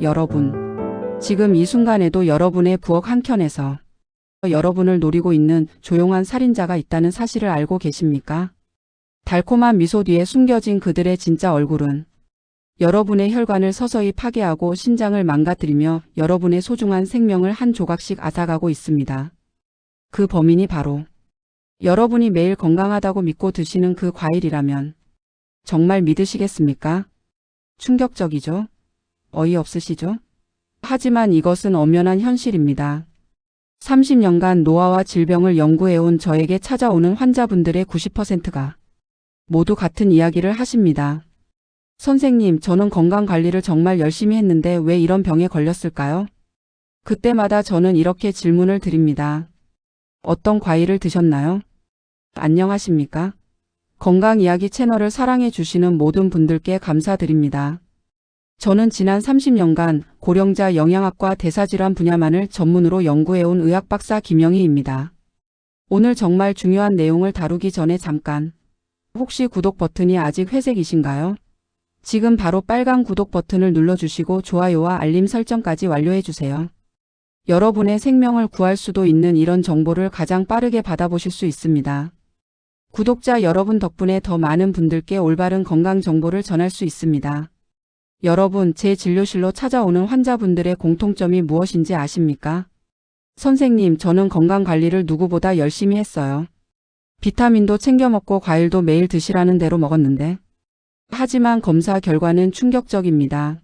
여러분, 지금 이 순간에도 여러분의 부엌 한켠에서 여러분을 노리고 있는 조용한 살인자가 있다는 사실을 알고 계십니까? 달콤한 미소 뒤에 숨겨진 그들의 진짜 얼굴은 여러분의 혈관을 서서히 파괴하고 신장을 망가뜨리며 여러분의 소중한 생명을 한 조각씩 앗아가고 있습니다. 그 범인이 바로 여러분이 매일 건강하다고 믿고 드시는 그 과일이라면 정말 믿으시겠습니까? 충격적이죠? 어이없으시죠? 하지만 이것은 엄연한 현실입니다. 30년간 노화와 질병을 연구해온 저에게 찾아오는 환자분들의 90%가 모두 같은 이야기를 하십니다. 선생님, 저는 건강관리를 정말 열심히 했는데 왜 이런 병에 걸렸을까요? 그때마다 저는 이렇게 질문을 드립니다. 어떤 과일을 드셨나요? 안녕하십니까? 건강이야기 채널을 사랑해 주시는 모든 분들께 감사드립니다. 저는 지난 30년간 고령자 영양학과 대사질환 분야만을 전문으로 연구해온 의학박사 김영희입니다. 오늘 정말 중요한 내용을 다루기 전에 잠깐, 혹시 구독 버튼이 아직 회색이신가요? 지금 바로 빨간 구독 버튼을 눌러주시고 좋아요와 알림 설정까지 완료해주세요. 여러분의 생명을 구할 수도 있는 이런 정보를 가장 빠르게 받아보실 수 있습니다. 구독자 여러분 덕분에 더 많은 분들께 올바른 건강 정보를 전할 수 있습니다. 여러분, 제 진료실로 찾아오는 환자분들의 공통점이 무엇인지 아십니까? 선생님, 저는 건강관리를 누구보다 열심히 했어요. 비타민도 챙겨 먹고 과일도 매일 드시라는 대로 먹었는데. 하지만 검사 결과는 충격적입니다.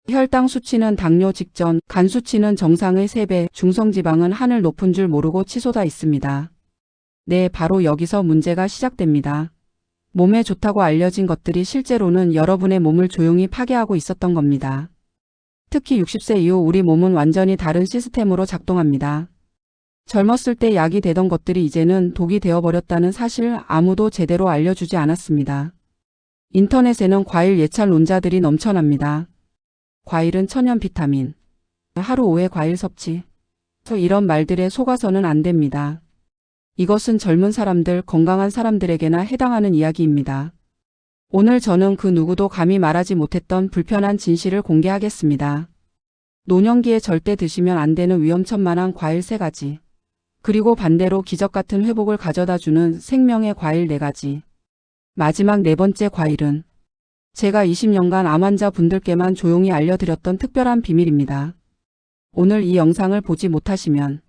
혈당 수치는 당뇨 직전, 간 수치는 정상의 3배, 중성지방은 하늘 높은 줄 모르고 치솟아 있습니다. 네, 바로 여기서 문제가 시작됩니다. 몸에 좋다고 알려진 것들이 실제로는 여러분의 몸을 조용히 파괴하고 있었던 겁니다. 특히 60세 이후 우리 몸은 완전히 다른 시스템으로 작동합니다. 젊었을 때 약이 되던 것들이 이제는 독이 되어버렸다는 사실 아무도 제대로 알려주지 않았습니다. 인터넷에는 과일 예찰론자들이 넘쳐납니다. 과일은 천연 비타민, 하루 5회 과일 섭취, 이런 말들에 속아서는 안 됩니다. 이것은 젊은 사람들, 건강한 사람들에게나 해당하는 이야기입니다. 오늘 저는 그 누구도 감히 말하지 못했던 불편한 진실을 공개하겠습니다. 노년기에 절대 드시면 안 되는 위험천만한 과일 3가지, 그리고 반대로 기적 같은 회복을 가져다주는 생명의 과일 4가지. 마지막 4번째 과일은 제가 20년간 암 환자분들께만 조용히 알려드렸던 특별한 비밀입니다. 오늘 이 영상을 보지 못하시면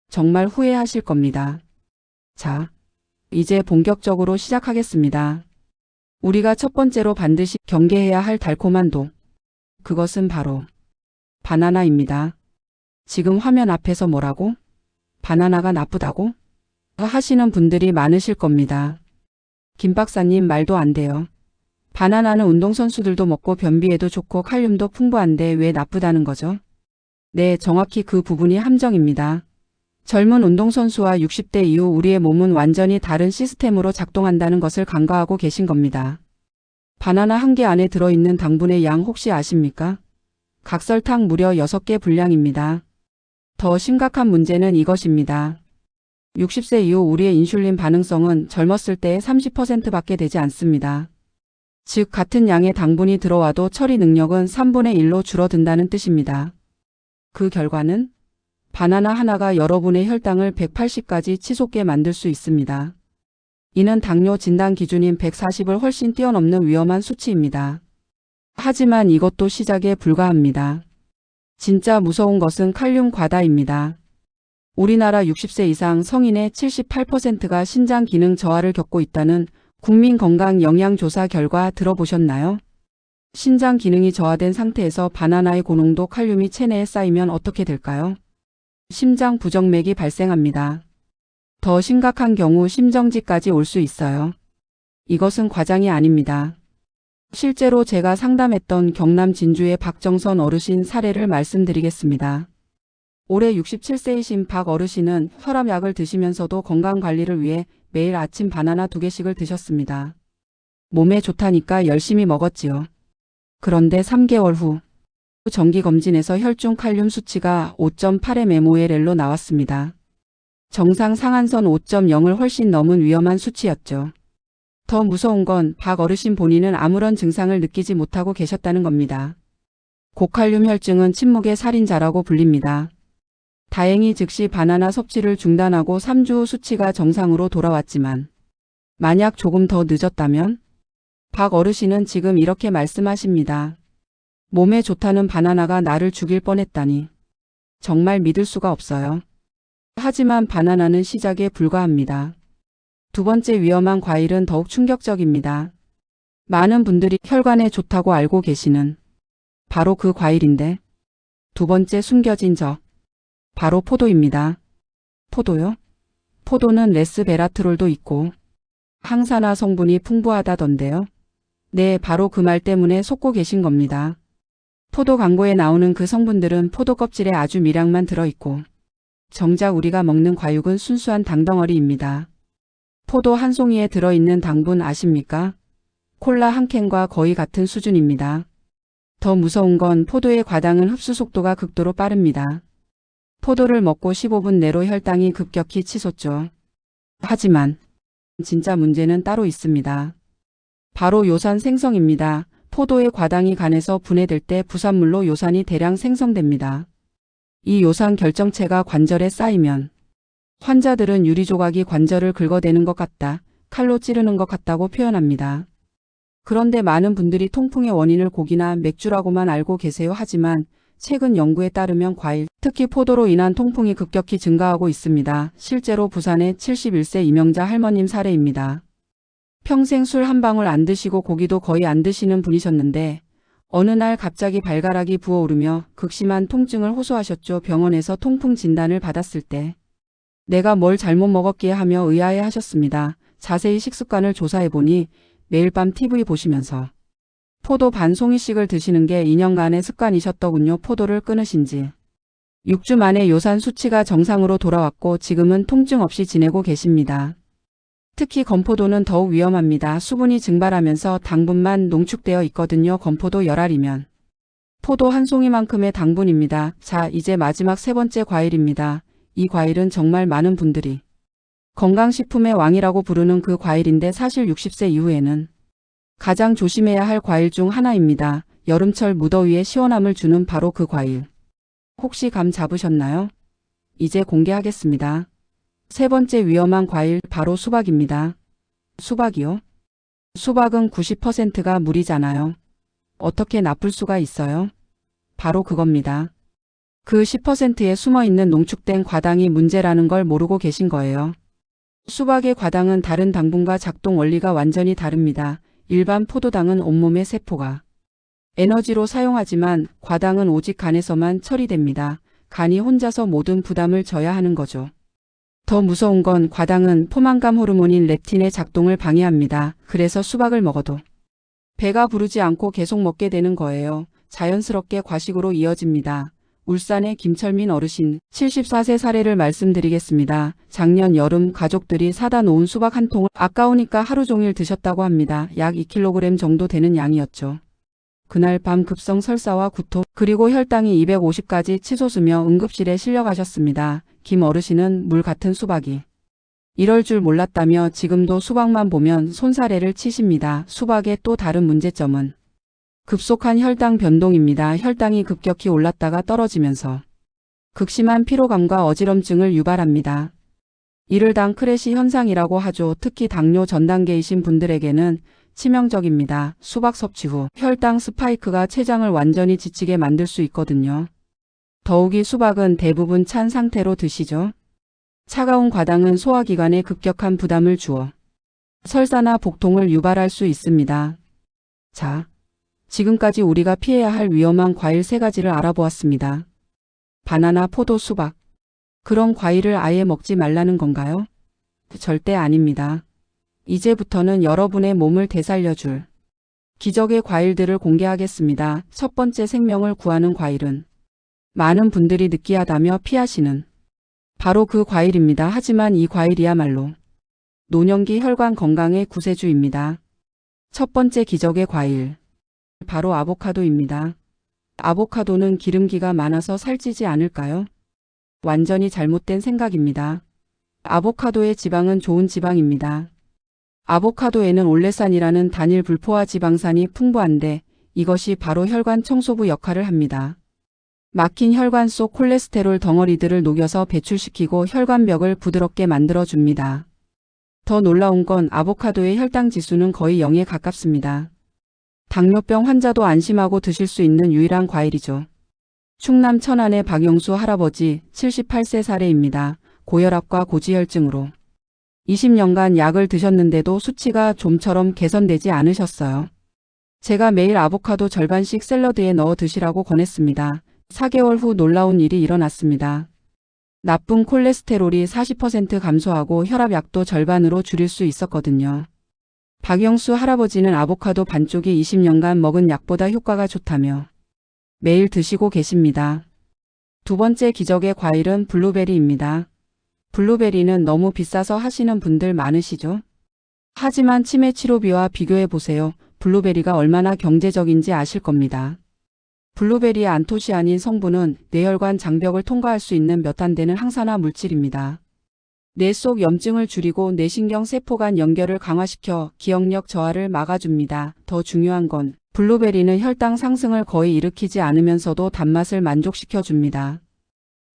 정말 후회하실 겁니다. 자, 이제 본격적으로 시작하겠습니다. 우리가 첫 번째로 반드시 경계해야 할 달콤한 독. 그것은 바로 바나나입니다. 지금 화면 앞에서 뭐라고? 바나나가 나쁘다고? 하시는 분들이 많으실 겁니다. 김 박사님, 말도 안 돼요. 바나나는 운동선수들도 먹고 변비에도 좋고 칼륨도 풍부한데 왜 나쁘다는 거죠? 네, 정확히 그 부분이 함정입니다. 젊은 운동선수와 60대 이후 우리의 몸은 완전히 다른 시스템으로 작동한다는 것을 간과하고 계신 겁니다. 바나나 한 개 안에 들어있는 당분의 양 혹시 아십니까? 각설탕 무려 6개 분량입니다. 더 심각한 문제는 이것입니다. 60세 이후 우리의 인슐린 반응성은 젊었을 때의 30%밖에 되지 않습니다. 즉 같은 양의 당분이 들어와도 처리 능력은 3분의 1로 줄어든다는 뜻입니다. 그 결과는 바나나 하나가 여러분의 혈당을 180까지 치솟게 만들 수 있습니다. 이는 당뇨 진단 기준인 140을 훨씬 뛰어넘는 위험한 수치입니다. 하지만 이것도 시작에 불과합니다. 진짜 무서운 것은 칼륨 과다입니다. 우리나라 60세 이상 성인의 78%가 신장 기능 저하를 겪고 있다는 국민건강영양조사 결과 들어보셨나요? 신장 기능이 저하된 상태에서 바나나의 고농도 칼륨이 체내에 쌓이면 어떻게 될까요? 심장 부정맥이 발생합니다. 더 심각한 경우 심정지까지 올 수 있어요. 이것은 과장이 아닙니다. 실제로 제가 상담했던 경남 진주의 박정선 어르신 사례를 말씀드리겠습니다. 올해 67세이신 박 어르신은 혈압약을 드시면서도 건강관리를 위해 매일 아침 바나나 2개씩을 드셨습니다. 몸에 좋다니까 열심히 먹었지요. 그런데 3개월 후 정기검진에서 혈중 칼륨 수치가 5.8mMol로 나왔습니다. 정상 상한선 5.0을 훨씬 넘은 위험한 수치였죠. 더 무서운 건 박 어르신 본인은 아무런 증상을 느끼지 못하고 계셨다는 겁니다. 고칼륨 혈증은 침묵의 살인자라고 불립니다. 다행히 즉시 바나나 섭취를 중단하고 3주 후 수치가 정상으로 돌아왔지만 만약 조금 더 늦었다면? 박 어르신은 지금 이렇게 말씀하십니다. 몸에 좋다는 바나나가 나를 죽일 뻔했다니. 정말 믿을 수가 없어요. 하지만 바나나는 시작에 불과합니다. 두 번째 위험한 과일은 더욱 충격적입니다. 많은 분들이 혈관에 좋다고 알고 계시는 바로 그 과일인데 두 번째 숨겨진 적. 바로 포도입니다. 포도요? 포도는 레스베라트롤도 있고 항산화 성분이 풍부하다던데요. 네, 바로 그 말 때문에 속고 계신 겁니다. 포도 광고에 나오는 그 성분들은 포도 껍질에 아주 미량만 들어있고 정작 우리가 먹는 과육은 순수한 당덩어리입니다. 포도 한 송이에 들어있는 당분 아십니까? 콜라 한 캔과 거의 같은 수준입니다. 더 무서운 건 포도의 과당은 흡수 속도가 극도로 빠릅니다. 포도를 먹고 15분 내로 혈당이 급격히 치솟죠. 하지만 진짜 문제는 따로 있습니다. 바로 요산 생성입니다. 포도의 과당이 간에서 분해될 때 부산물로 요산이 대량 생성됩니다. 이 요산 결정체가 관절에 쌓이면 환자들은 유리조각이 관절을 긁어대는 것 같다, 칼로 찌르는 것 같다고 표현합니다. 그런데 많은 분들이 통풍의 원인을 고기나 맥주라고만 알고 계세요. 하지만 최근 연구에 따르면 과일, 특히 포도로 인한 통풍이 급격히 증가하고 있습니다. 실제로 부산의 71세 이명자 할머님 사례입니다. 평생 술 한 방울 안 드시고 고기도 거의 안 드시는 분이셨는데 어느 날 갑자기 발가락이 부어오르며 극심한 통증을 호소하셨죠. 병원에서 통풍 진단을 받았을 때 내가 뭘 잘못 먹었기에 하며 의아해 하셨습니다. 자세히 식습관을 조사해보니 매일 밤 TV 보시면서 포도 반 송이씩을 드시는 게 2년간의 습관이셨더군요. 포도를 끊으신 지 6주 만에 요산 수치가 정상으로 돌아왔고 지금은 통증 없이 지내고 계십니다. 특히 건포도는 더욱 위험합니다. 수분이 증발하면서 당분만 농축되어 있거든요. 건포도 열알이면 포도 한 송이만큼의 당분입니다. 자, 이제 마지막 세 번째 과일입니다. 이 과일은 정말 많은 분들이 건강식품의 왕이라고 부르는 그 과일인데 사실 60세 이후에는 가장 조심해야 할 과일 중 하나입니다. 여름철 무더위에 시원함을 주는 바로 그 과일. 혹시 감 잡으셨나요? 이제 공개하겠습니다. 세 번째 위험한 과일 바로 수박입니다. 수박이요? 수박은 90%가 물이잖아요. 어떻게 나쁠 수가 있어요? 바로 그겁니다. 그 10%에 숨어있는 농축된 과당이 문제라는 걸 모르고 계신 거예요. 수박의 과당은 다른 당분과 작동 원리가 완전히 다릅니다. 일반 포도당은 온몸의 세포가 에너지로 사용하지만 과당은 오직 간에서만 처리됩니다. 간이 혼자서 모든 부담을 져야 하는 거죠. 더 무서운 건 과당은 포만감 호르몬인 렙틴의 작동을 방해합니다. 그래서 수박을 먹어도 배가 부르지 않고 계속 먹게 되는 거예요. 자연스럽게 과식으로 이어집니다. 울산의 김철민 어르신 74세 사례를 말씀드리겠습니다. 작년 여름 가족들이 사다 놓은 수박 한 통을 아까우니까 하루 종일 드셨다고 합니다. 약 2kg 정도 되는 양이었죠. 그날 밤 급성 설사와 구토 그리고 혈당이 250까지 치솟으며 응급실에 실려가셨습니다. 김 어르신은 물 같은 수박이 이럴 줄 몰랐다며 지금도 수박만 보면 손사래를 치십니다. 수박의 또 다른 문제점은 급속한 혈당 변동입니다. 혈당이 급격히 올랐다가 떨어지면서 극심한 피로감과 어지럼증을 유발합니다. 이를 당 크래시 현상이라고 하죠. 특히 당뇨 전 단계이신 분들에게는 치명적입니다. 수박 섭취 후 혈당 스파이크가 췌장을 완전히 지치게 만들 수 있거든요. 더욱이 수박은 대부분 찬 상태로 드시죠. 차가운 과당은 소화기관에 급격한 부담을 주어 설사나 복통을 유발할 수 있습니다. 자, 지금까지 우리가 피해야 할 위험한 과일 3가지를 알아보았습니다. 바나나, 포도, 수박. 그런 과일을 아예 먹지 말라는 건가요? 절대 아닙니다. 이제부터는 여러분의 몸을 되살려줄 기적의 과일들을 공개하겠습니다. 첫 번째, 생명을 구하는 과일은 많은 분들이 느끼하다며 피하시는 바로 그 과일입니다. 하지만 이 과일이야말로 노년기 혈관 건강의 구세주입니다. 첫 번째 기적의 과일. 바로 아보카도입니다. 아보카도는 기름기가 많아서 살찌지 않을까요? 완전히 잘못된 생각입니다. 아보카도의 지방은 좋은 지방입니다. 아보카도에는 올레산이라는 단일 불포화 지방산이 풍부한데 이것이 바로 혈관 청소부 역할을 합니다. 막힌 혈관 속 콜레스테롤 덩어리들을 녹여서 배출시키고 혈관벽을 부드럽게 만들어줍니다. 더 놀라운 건 아보카도의 혈당 지수는 거의 0에 가깝습니다. 당뇨병 환자도 안심하고 드실 수 있는 유일한 과일이죠. 충남 천안의 박영수 할아버지 78세 사례입니다. 고혈압과 고지혈증으로 20년간 약을 드셨는데도 수치가 좀처럼 개선되지 않으셨어요. 제가 매일 아보카도 절반씩 샐러드에 넣어 드시라고 권했습니다. 4개월 후 놀라운 일이 일어났습니다. 나쁜 콜레스테롤이 40% 감소하고 혈압약도 절반으로 줄일 수 있었거든요. 박영수 할아버지는 아보카도 반쪽이 20년간 먹은 약보다 효과가 좋다며 매일 드시고 계십니다. 두 번째 기적의 과일은 블루베리입니다. 블루베리는 너무 비싸서 하시는 분들 많으시죠? 하지만 치매 치료비와 비교해 보세요. 블루베리가 얼마나 경제적인지 아실 겁니다. 블루베리의 안토시아닌 성분은 뇌혈관 장벽을 통과할 수 있는 몇 안 되는 항산화 물질입니다. 뇌 속 염증을 줄이고 뇌신경 세포 간 연결을 강화시켜 기억력 저하를 막아줍니다. 더 중요한 건 블루베리는 혈당 상승을 거의 일으키지 않으면서도 단맛을 만족시켜 줍니다.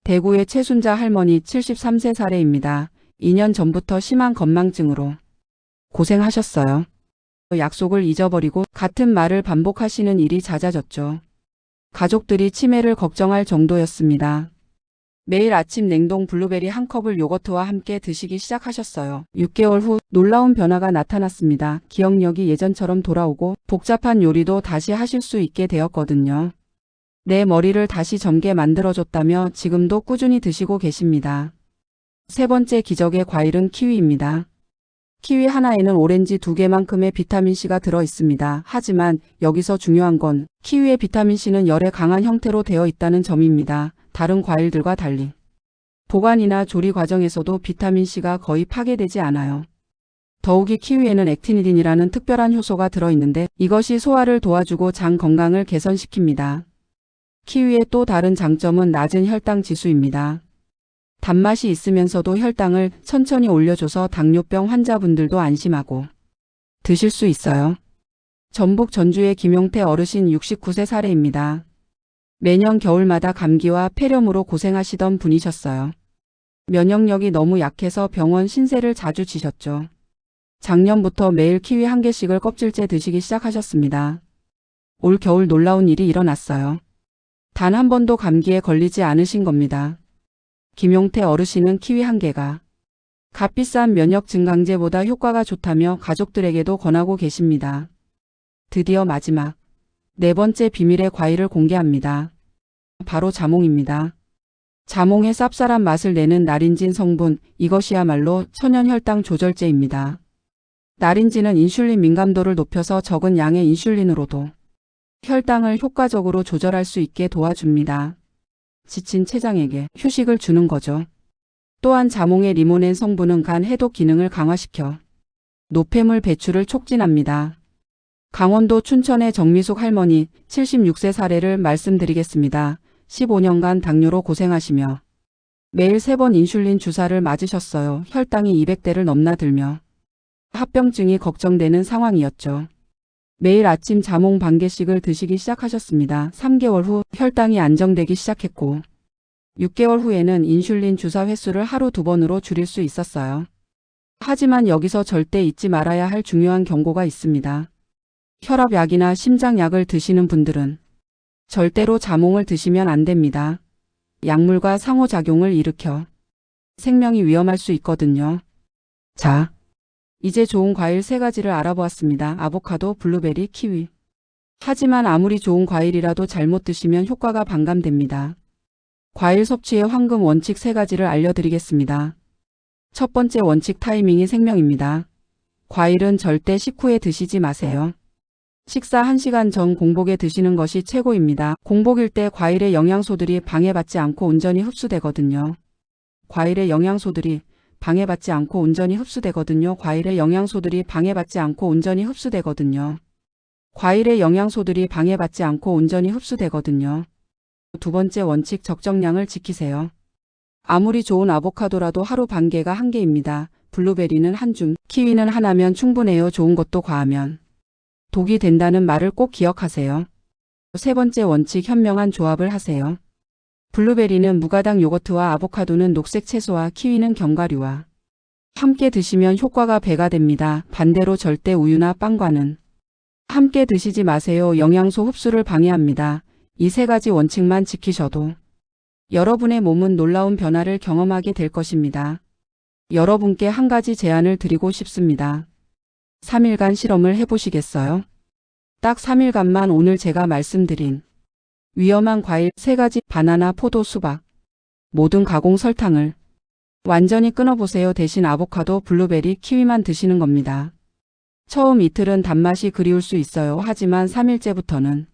대구의 최순자 할머니 73세 사례입니다. 2년 전부터 심한 건망증으로 고생하셨어요. 약속을 잊어버리고 같은 말을 반복하시는 일이 잦아졌죠. 가족들이 치매를 걱정할 정도였습니다. 매일 아침 냉동 블루베리 한 컵을 요거트와 함께 드시기 시작하셨어요. 6개월 후 놀라운 변화가 나타났습니다. 기억력이 예전처럼 돌아오고 복잡한 요리도 다시 하실 수 있게 되었거든요. 내 머리를 다시 젊게 만들어줬다며 지금도 꾸준히 드시고 계십니다. 세 번째 기적의 과일은 키위입니다. 키위 하나에는 오렌지 2개만큼의 비타민C가 들어있습니다. 하지만 여기서 중요한 건 키위의 비타민C는 열에 강한 형태로 되어 있다는 점입니다. 다른 과일들과 달리 보관이나 조리 과정에서도 비타민C가 거의 파괴되지 않아요. 더욱이 키위에는 액티니딘이라는 특별한 효소가 들어있는데 이것이 소화를 도와주고 장 건강을 개선시킵니다. 키위의 또 다른 장점은 낮은 혈당 지수입니다. 단맛이 있으면서도 혈당을 천천히 올려줘서 당뇨병 환자분들도 안심하고 드실 수 있어요. 전북 전주의 김용태 어르신 69세 사례입니다. 매년 겨울마다 감기와 폐렴으로 고생하시던 분이셨어요. 면역력이 너무 약해서 병원 신세를 자주 지셨죠. 작년부터 매일 키위 한 개씩을 껍질째 드시기 시작하셨습니다. 올 겨울 놀라운 일이 일어났어요. 단 한 번도 감기에 걸리지 않으신 겁니다. 김용태 어르신은 키위 한 개가 값비싼 면역 증강제보다 효과가 좋다며 가족들에게도 권하고 계십니다. 드디어 마지막 네 번째 비밀의 과일을 공개합니다. 바로 자몽입니다. 자몽의 쌉쌀한 맛을 내는 나린진 성분, 이것이야말로 천연 혈당 조절제입니다. 나린진은 인슐린 민감도를 높여서 적은 양의 인슐린으로도 혈당을 효과적으로 조절할 수 있게 도와줍니다. 지친 췌장에게 휴식을 주는 거죠. 또한 자몽의 리모넨 성분은 간 해독 기능을 강화시켜 노폐물 배출을 촉진합니다. 강원도 춘천의 정미숙 할머니 76세 사례를 말씀드리겠습니다. 15년간 당뇨로 고생하시며 매일 3번 인슐린 주사를 맞으셨어요. 혈당이 200대를 넘나들며 합병증이 걱정되는 상황이었죠. 매일 아침 자몽 반 개씩을 드시기 시작하셨습니다. 3개월 후 혈당이 안정되기 시작했고 6개월 후에는 인슐린 주사 횟수를 하루 2번으로 줄일 수 있었어요. 하지만 여기서 절대 잊지 말아야 할 중요한 경고가 있습니다. 혈압약이나 심장약을 드시는 분들은 절대로 자몽을 드시면 안 됩니다. 약물과 상호작용을 일으켜 생명이 위험할 수 있거든요. 자, 이제 좋은 과일 3가지를 알아보았습니다. 아보카도, 블루베리, 키위. 하지만 아무리 좋은 과일이라도 잘못 드시면 효과가 반감됩니다. 과일 섭취의 황금 원칙 3가지를 알려드리겠습니다. 첫 번째 원칙, 타이밍이 생명입니다. 과일은 절대 식후에 드시지 마세요. 식사 1시간 전 공복에 드시는 것이 최고입니다. 공복일 때 과일의 영양소들이 방해받지 않고 온전히 흡수되거든요. 과일의 영양소들이 방해받지 않고 온전히 흡수되거든요. 과일의 영양소들이 방해받지 않고 온전히 흡수되거든요. 과일의 영양소들이 방해받지 않고 온전히 흡수되거든요. 두 번째 원칙, 적정량을 지키세요. 아무리 좋은 아보카도라도 하루 반 개가 한계입니다. 블루베리는 한 줌, 키위는 하나면 충분해요. 좋은 것도 과하면 독이 된다는 말을 꼭 기억하세요. 세 번째 원칙, 현명한 조합을 하세요. 블루베리는 무가당 요거트와 아보카도는 녹색 채소와 키위는 견과류와 함께 드시면 효과가 배가 됩니다. 반대로 절대 우유나 빵과는 함께 드시지 마세요. 영양소 흡수를 방해합니다. 이 세 가지 원칙만 지키셔도 여러분의 몸은 놀라운 변화를 경험하게 될 것입니다. 여러분께 한 가지 제안을 드리고 싶습니다. 3일간 실험을 해보시겠어요? 딱 3일간만 오늘 제가 말씀드린 위험한 과일 3가지, 바나나, 포도, 수박, 모든 가공 설탕을 완전히 끊어보세요. 대신 아보카도, 블루베리, 키위만 드시는 겁니다. 처음 이틀은 단맛이 그리울 수 있어요. 하지만 3일째부터는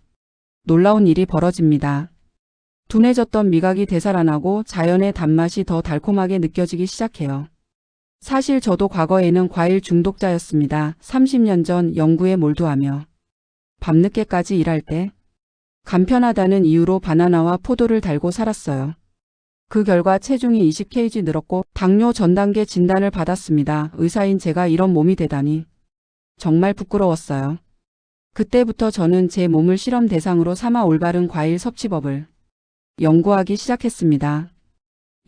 놀라운 일이 벌어집니다. 둔해졌던 미각이 되살아나고 자연의 단맛이 더 달콤하게 느껴지기 시작해요. 사실 저도 과거에는 과일 중독자였습니다. 30년 전 연구에 몰두하며 밤늦게까지 일할 때 간편하다는 이유로 바나나와 포도를 달고 살았어요. 그 결과 체중이 20kg 늘었고 당뇨 전 단계 진단을 받았습니다. 의사인 제가 이런 몸이 되다니 정말 부끄러웠어요. 그때부터 저는 제 몸을 실험 대상으로 삼아 올바른 과일 섭취법을 연구하기 시작했습니다.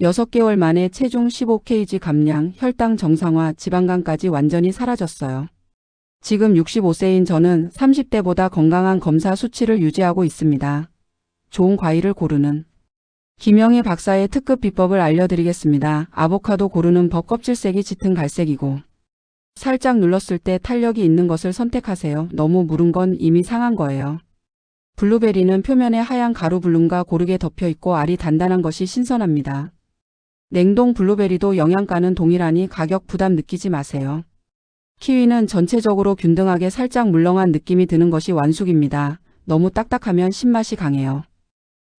6개월 만에 체중 15kg 감량, 혈당 정상화, 지방간까지 완전히 사라졌어요. 지금 65세인 저는 30대보다 건강한 검사 수치를 유지하고 있습니다. 좋은 과일을 고르는 김영희 박사의 특급 비법을 알려드리겠습니다. 아보카도 고르는 법. 껍질색이 짙은 갈색이고 살짝 눌렀을 때 탄력이 있는 것을 선택하세요. 너무 무른 건 이미 상한 거예요. 블루베리는 표면에 하얀 가루 불륜과 고르게 덮여 있고 알이 단단한 것이 신선합니다. 냉동 블루베리도 영양가는 동일하니 가격 부담 느끼지 마세요. 키위는 전체적으로 균등하게 살짝 물렁한 느낌이 드는 것이 완숙입니다. 너무 딱딱하면 신맛이 강해요.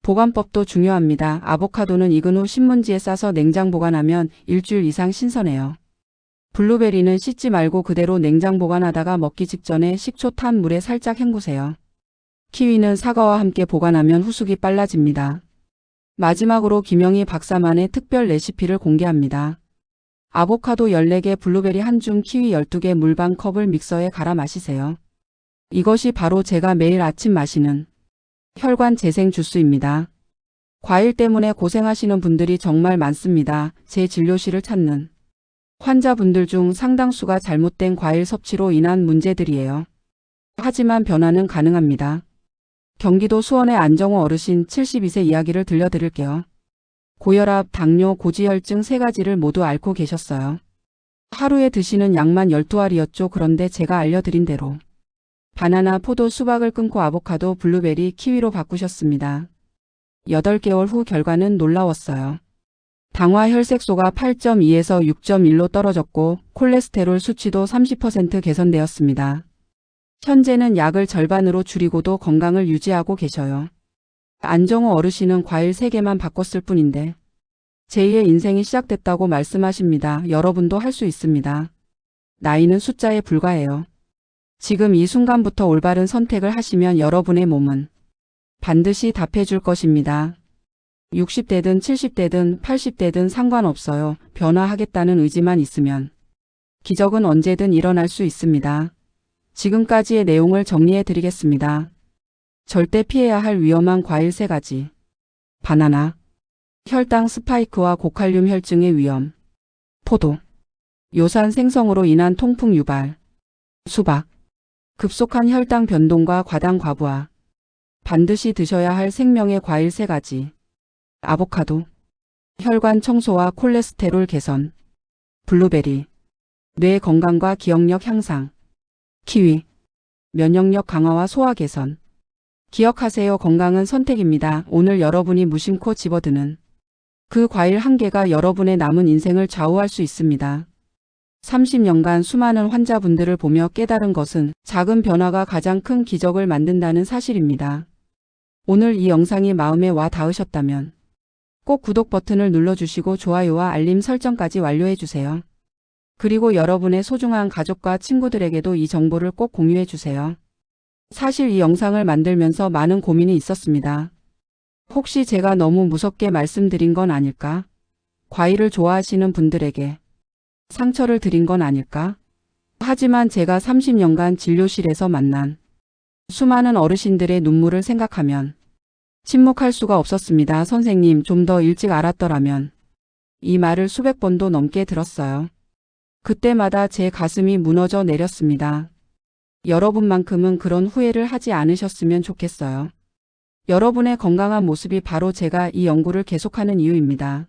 보관법도 중요합니다. 아보카도는 익은 후 신문지에 싸서 냉장 보관하면 일주일 이상 신선해요. 블루베리는 씻지 말고 그대로 냉장 보관하다가 먹기 직전에 식초 탄 물에 살짝 헹구세요. 키위는 사과와 함께 보관하면 후숙이 빨라집니다. 마지막으로 김영희 박사만의 특별 레시피를 공개합니다. 아보카도 14개, 블루베리 1줌, 키위 12개, 물 반 컵을 믹서에 갈아 마시세요. 이것이 바로 제가 매일 아침 마시는 혈관 재생 주스입니다. 과일 때문에 고생하시는 분들이 정말 많습니다. 제 진료실을 찾는 환자분들 중 상당수가 잘못된 과일 섭취로 인한 문제들이에요. 하지만 변화는 가능합니다. 경기도 수원의 안정호 어르신 72세 이야기를 들려드릴게요. 고혈압, 당뇨, 고지혈증 3가지를 모두 앓고 계셨어요. 하루에 드시는 양만 12알이었죠. 그런데 제가 알려드린 대로 바나나, 포도, 수박을 끊고 아보카도, 블루베리, 키위로 바꾸셨습니다. 8개월 후 결과는 놀라웠어요. 당화 혈색소가 8.2에서 6.1로 떨어졌고 콜레스테롤 수치도 30% 개선되었습니다. 현재는 약을 절반으로 줄이고도 건강을 유지하고 계셔요. 안정호 어르신은 과일 3개만 바꿨을 뿐인데 제2의 인생이 시작됐다고 말씀하십니다. 여러분도 할 수 있습니다. 나이는 숫자에 불과해요. 지금 이 순간부터 올바른 선택을 하시면 여러분의 몸은 반드시 답해줄 것입니다. 60대든 70대든 80대든 상관없어요. 변화하겠다는 의지만 있으면 기적은 언제든 일어날 수 있습니다. 지금까지의 내용을 정리해 드리겠습니다. 절대 피해야 할 위험한 과일 3가지. 바나나, 혈당 스파이크와 고칼륨 혈증의 위험. 포도, 요산 생성으로 인한 통풍 유발. 수박, 급속한 혈당 변동과 과당 과부하. 반드시 드셔야 할 생명의 과일 3가지. 아보카도, 혈관 청소와 콜레스테롤 개선. 블루베리, 뇌 건강과 기억력 향상. 키위, 면역력 강화와 소화 개선. 기억하세요. 건강은 선택입니다. 오늘 여러분이 무심코 집어드는 그 과일 1개가 여러분의 남은 인생을 좌우할 수 있습니다. 30년간 수많은 환자분들을 보며 깨달은 것은 작은 변화가 가장 큰 기적을 만든다는 사실입니다. 오늘 이 영상이 마음에 와 닿으셨다면 꼭 구독 버튼을 눌러주시고 좋아요와 알림 설정까지 완료해주세요. 그리고 여러분의 소중한 가족과 친구들에게도 이 정보를 꼭 공유해주세요. 사실 이 영상을 만들면서 많은 고민이 있었습니다. 혹시 제가 너무 무섭게 말씀드린 건 아닐까? 과일을 좋아하시는 분들에게 상처를 드린 건 아닐까? 하지만 제가 30년간 진료실에서 만난 수많은 어르신들의 눈물을 생각하면 침묵할 수가 없었습니다. 선생님, 좀 더 일찍 알았더라면. 이 말을 수백 번도 넘게 들었어요. 그때마다 제 가슴이 무너져 내렸습니다. 여러분만큼은 그런 후회를 하지 않으셨으면 좋겠어요. 여러분의 건강한 모습이 바로 제가 이 연구를 계속하는 이유입니다.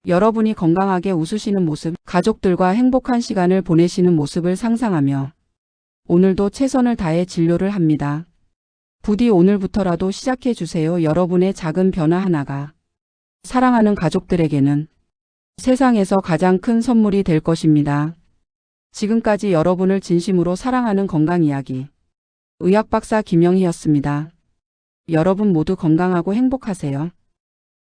여러분이 건강하게 웃으시는 모습, 가족들과 행복한 시간을 보내시는 모습을 상상하며 오늘도 최선을 다해 진료를 합니다. 부디 오늘부터라도 시작해 주세요. 여러분의 작은 변화 하나가 사랑하는 가족들에게는 세상에서 가장 큰 선물이 될 것입니다. 지금까지 여러분을 진심으로 사랑하는 건강 이야기 의학박사 김영희였습니다. 여러분 모두 건강하고 행복하세요.